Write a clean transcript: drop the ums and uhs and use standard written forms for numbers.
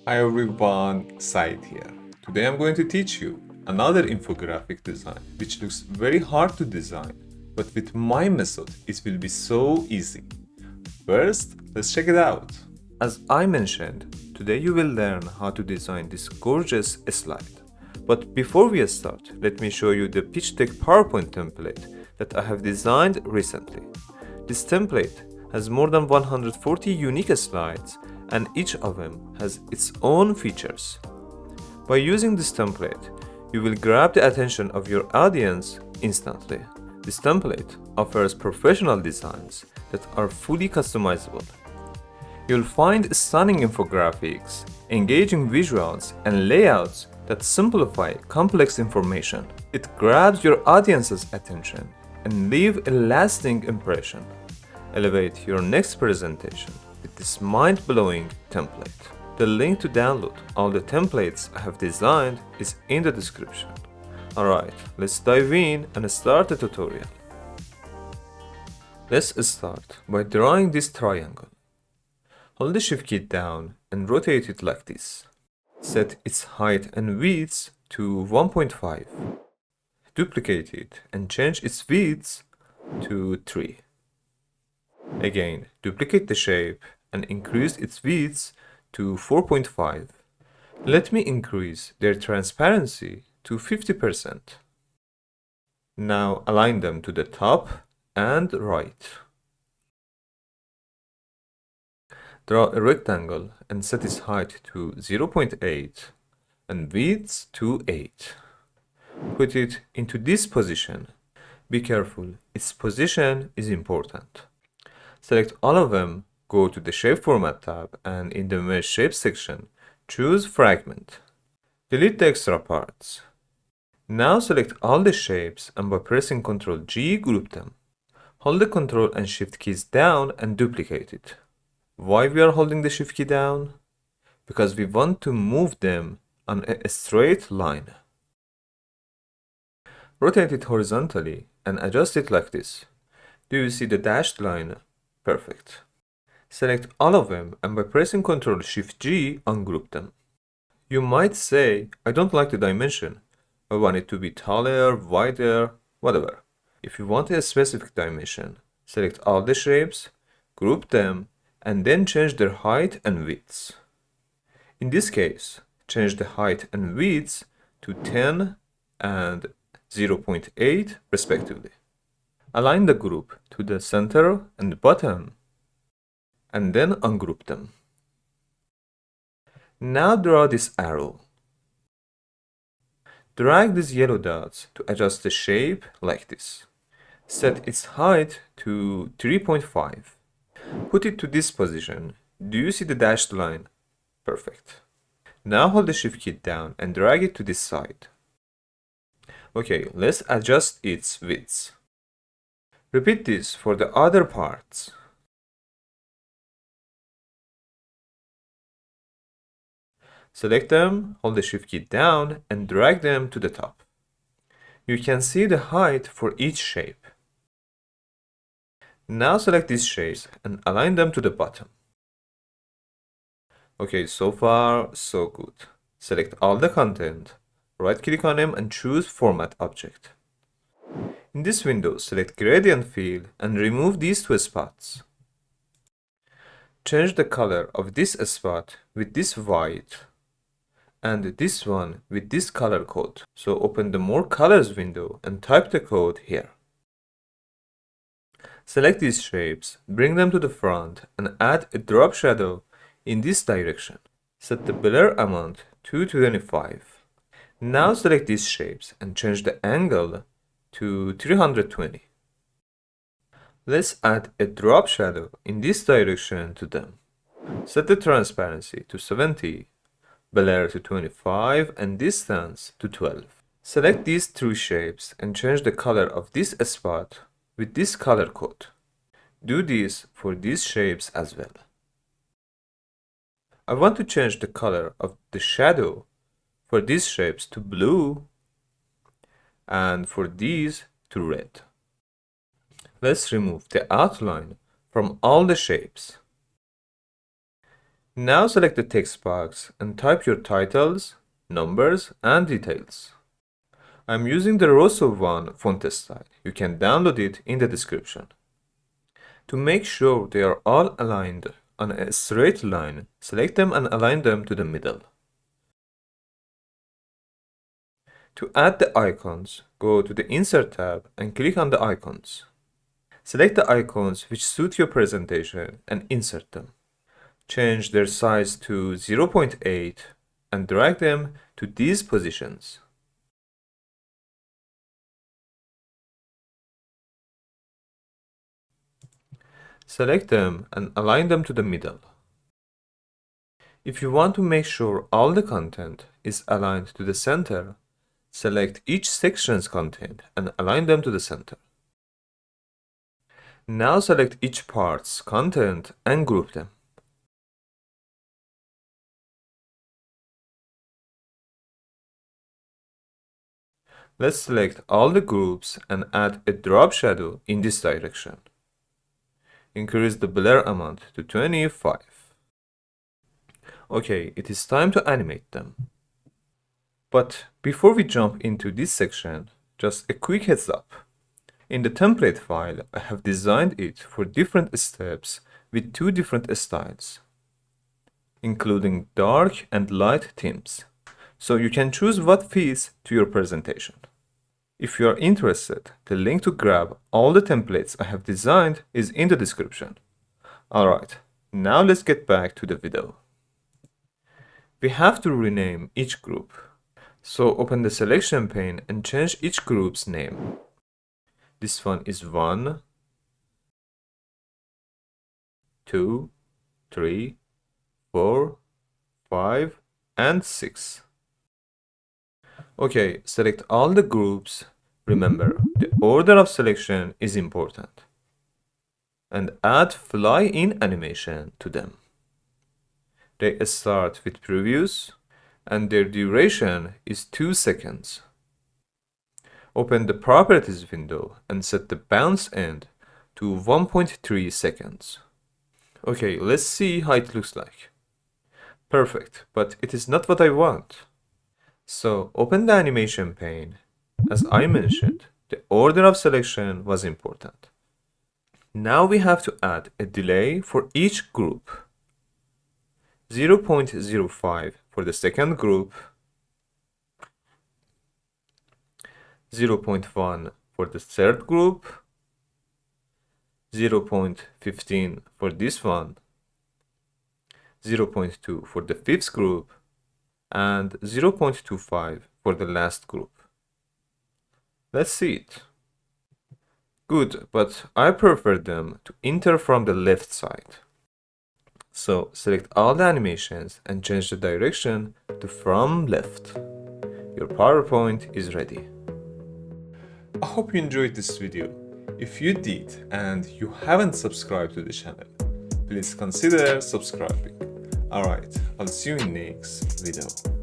Hi everyone, Said here. Today I'm going to teach you another infographic design which looks very hard to design, but with my method it will be so easy. First, let's check it out. As I mentioned, today you will learn how to design this gorgeous slide. But before we start, let me show you the pitch deck PowerPoint template that I have designed recently. This template has more than 140 unique slides and each of them has its own features. By using this template, you will grab the attention of your audience instantly. This template offers professional designs that are fully customizable. You'll find stunning infographics, engaging visuals, and layouts that simplify complex information. It grabs your audience's attention and leaves a lasting impression. Elevate your next presentation with this mind-blowing template. The link to download all the templates I have designed is in the description. Alright, let's dive in and start the tutorial. Let's start by drawing this triangle. Hold the Shift key down and rotate it like this. Set its height and width to 1.5. Duplicate it and change its width to 3. Again, duplicate the shape and increase its width to 4.5. Let me increase their transparency to 50%. Now align them to the top and right. Draw a rectangle and set its height to 0.8 and width to 8. Put it into this position. Be careful, its position is important. Select all of them, go to the Shape Format tab, and in the Mesh Shape section, choose Fragment. Delete the extra parts. Now select all the shapes and by pressing Ctrl G, group them. Hold the Ctrl and Shift keys down and duplicate it. Why we are holding the Shift key down? Because we want to move them on a straight line. Rotate it horizontally and adjust it like this. Do you see the dashed line? Perfect. Select all of them and by pressing Ctrl Shift G, ungroup them. You might say, I don't like the dimension. I want it to be taller, wider, whatever. If you want a specific dimension, select all the shapes, group them, and then change their height and width. In this case, change the height and width to 10 and 0.8 respectively. Align the group to the center and bottom, and then ungroup them. Now draw this arrow. Drag these yellow dots to adjust the shape like this. Set its height to 3.5. Put it to this position. Do you see the dashed line? Perfect. Now hold the Shift key down and drag it to this side. Okay, let's adjust its width. Repeat this for the other parts. Select them, hold the Shift key down, and drag them to the top. You can see the height for each shape. Now select these shapes and align them to the bottom. Okay, so far, so good. Select all the content, right-click on them and choose Format Object. In this window, select Gradient Fill and remove these two spots. Change the color of this spot with this white and this one with this color code. So open the More Colors window and type the code here. Select these shapes, bring them to the front and add a drop shadow in this direction. Set the blur amount to 25. Now select these shapes and change the angle to 320. Let's add a drop shadow in this direction to them. Set the transparency to 70, blur to 25 and distance to 12. Select these three shapes and change the color of this spot with this color code. Do this for these shapes as well. I want to change the color of the shadow for these shapes to blue and for these to red. Let's remove the outline from all the shapes. Now select the text box and type your titles, numbers, and details. I'm using the Rosso one font style. You can download it in the description. To make sure they are all aligned on a straight line, select them and align them to the middle. To add the icons, go to the Insert tab and click on the icons. Select the icons which suit your presentation and insert them. Change their size to 0.8 and drag them to these positions. Select them and align them to the middle. If you want to make sure all the content is aligned to the center, select each section's content and align them to the center. Now select each part's content and group them. Let's select all the groups and add a drop shadow in this direction. Increase the blur amount to 25. Okay, it is time to animate them. But before we jump into this section, just a quick heads up. In the template file, I have designed it for different steps with 2 different styles, including dark and light themes, so you can choose what fits to your presentation. If you are interested, the link to grab all the templates I have designed is in the description. Alright, now let's get back to the video. We have to rename each group. So open the selection pane and change each group's name. This one is 1, 2, 3, 4, 5, and 6. Okay, select all the groups. Remember, the order of selection is important. And add fly-in animation to them. They start with previews, and their duration is 2 seconds. Open the Properties window and set the bounce end to 1.3 seconds. Okay, let's see how it looks like. Perfect, but it is not what I want. So open the animation pane. As I mentioned, the order of selection was important. Now we have to add a delay for each group. 0.05 for the second group, 0.1 for the third group, 0.15 for this one, 0.2 for the fifth group, and 0.25 for the last group. Let's see it. Good, but I prefer them to enter from the left side. So select all the animations and change the direction to from left. Your PowerPoint is ready. I hope you enjoyed this video. If you did and you haven't subscribed to the channel, please consider subscribing. Alright, I'll see you in next video.